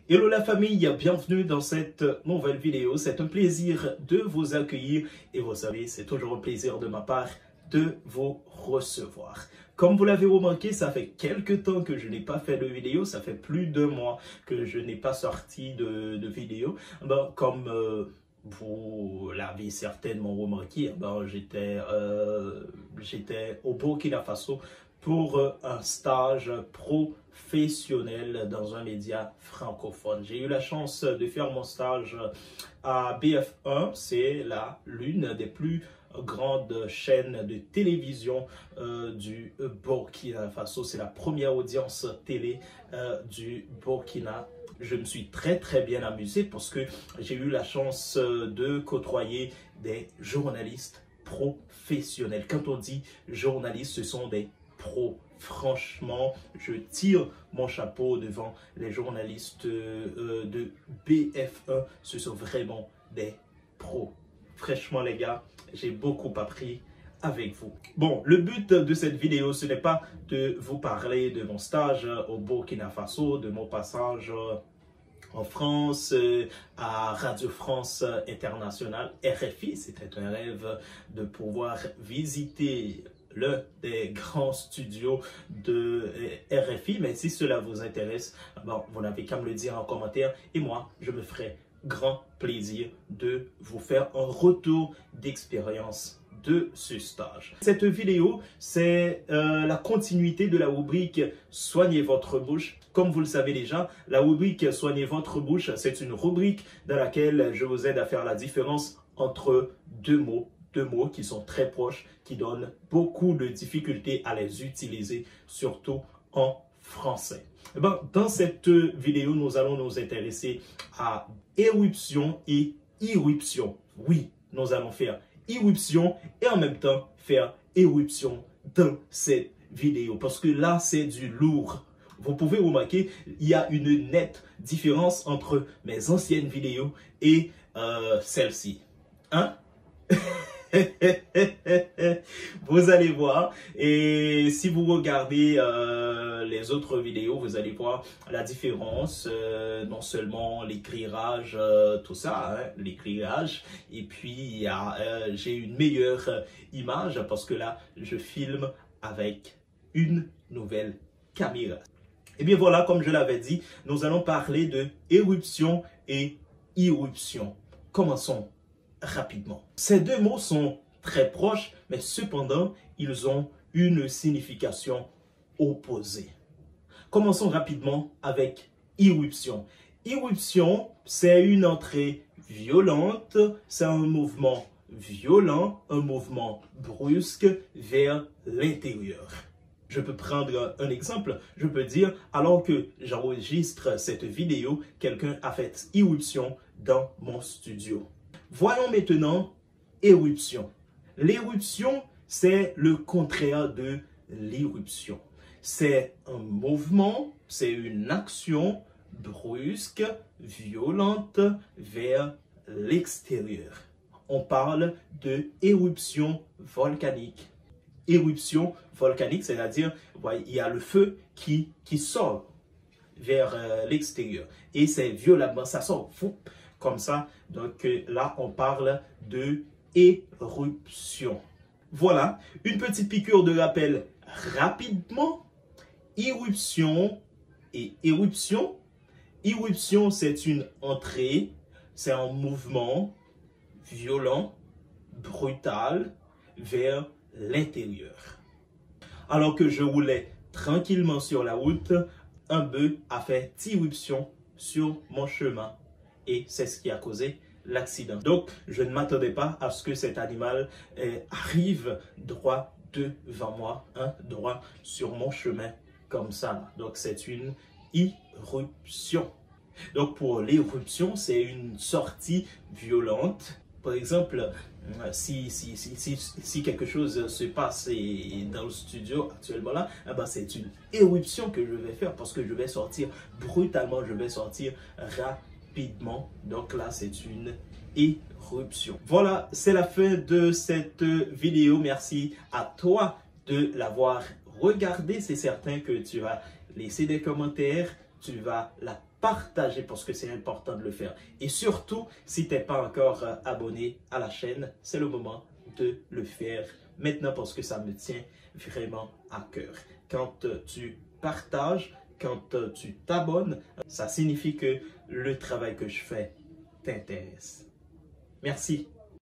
Hello la famille, bienvenue dans cette nouvelle vidéo. C'est un plaisir de vous accueillir et vous savez, c'est toujours un plaisir de ma part de vous recevoir. Comme vous l'avez remarqué, ça fait quelques temps que je n'ai pas fait de vidéo, ça fait plus d'1 mois que je n'ai pas sorti de vidéo. Comme vous l'avez certainement remarqué, j'étais au Burkina Faso pour un stage professionnel dans un média francophone. J'ai eu la chance de faire mon stage à BF1, c'est l'une des plus grandes chaînes de télévision du Burkina Faso. C'est la première audience télé du Burkina. Je me suis très bien amusé parce que j'ai eu la chance de côtoyer des journalistes professionnels. Quand on dit journalistes, ce sont des pros. Franchement, je tire mon chapeau devant les journalistes de BF1. Ce sont vraiment des pros. Franchement, les gars, j'ai beaucoup appris avec vous. Bon, le but de cette vidéo, ce n'est pas de vous parler de mon stage au Burkina Faso, de mon passage en France, à Radio France Internationale, RFI. C'était un rêve de pouvoir visiter l'un des grands studios de RFI. Mais si cela vous intéresse, bon, vous n'avez qu'à me le dire en commentaire et moi, je me ferai grand plaisir de vous faire un retour d'expérience de ce stage. Cette vidéo, c'est la continuité de la rubrique « Soignez votre bouche ». Comme vous le savez déjà, la rubrique « Soignez votre bouche », c'est une rubrique dans laquelle je vous aide à faire la différence entre deux mots qui sont très proches, qui donnent beaucoup de difficultés à les utiliser, surtout en français. Dans cette vidéo, nous allons nous intéresser à éruption et irruption. Oui, nous allons faire irruption et en même temps faire éruption dans cette vidéo parce que là, c'est du lourd. Vous pouvez remarquer, il y a une nette différence entre mes anciennes vidéos et celle-ci. Hein? Vous allez voir, et si vous regardez les autres vidéos, vous allez voir la différence, non seulement l'éclairage, tout ça, hein, l'éclairage, et puis j'ai une meilleure image parce que là, je filme avec une nouvelle caméra. Et bien voilà, comme je l'avais dit, nous allons parler de éruption et irruption. Commençons rapidement. Ces deux mots sont très proches, mais cependant, ils ont une signification opposée. Commençons rapidement avec irruption. Irruption, c'est une entrée violente, c'est un mouvement violent, un mouvement brusque vers l'intérieur. Je peux prendre un exemple, je peux dire, alors que j'enregistre cette vidéo, quelqu'un a fait irruption dans mon studio. Voyons maintenant éruption. L'éruption, c'est le contraire de l'irruption. C'est un mouvement, c'est une action brusque, violente vers l'extérieur. On parle de éruption volcanique. Éruption volcanique, c'est-à-dire, il y a le feu qui sort vers l'extérieur. Et c'est violemment, ça sort fou. Comme ça, donc là, on parle de éruption. Voilà, une petite piqûre de rappel rapidement. Irruption et éruption. Irruption, c'est une entrée, c'est un mouvement violent, brutal vers l'intérieur. Alors que je roulais tranquillement sur la route, un bœuf a fait irruption sur mon chemin. Et c'est ce qui a causé l'accident. Donc, je ne m'attendais pas à ce que cet animal arrive droit devant moi, hein, droit sur mon chemin, comme ça. Donc, c'est une irruption. Donc, pour l'éruption, c'est une sortie violente. Par exemple, si quelque chose se passe dans le studio actuellement là, c'est une éruption que je vais faire parce que je vais sortir brutalement, je vais sortir rapidement. Donc là, c'est une éruption. Voilà, c'est la fin de cette vidéo. Merci à toi de l'avoir regardé. C'est certain que tu vas laisser des commentaires, tu vas la partagez parce que c'est important de le faire. Et surtout, si tu n'es pas encore abonné à la chaîne, c'est le moment de le faire maintenant parce que ça me tient vraiment à cœur. Quand tu partages, quand tu t'abonnes, ça signifie que le travail que je fais t'intéresse. Merci.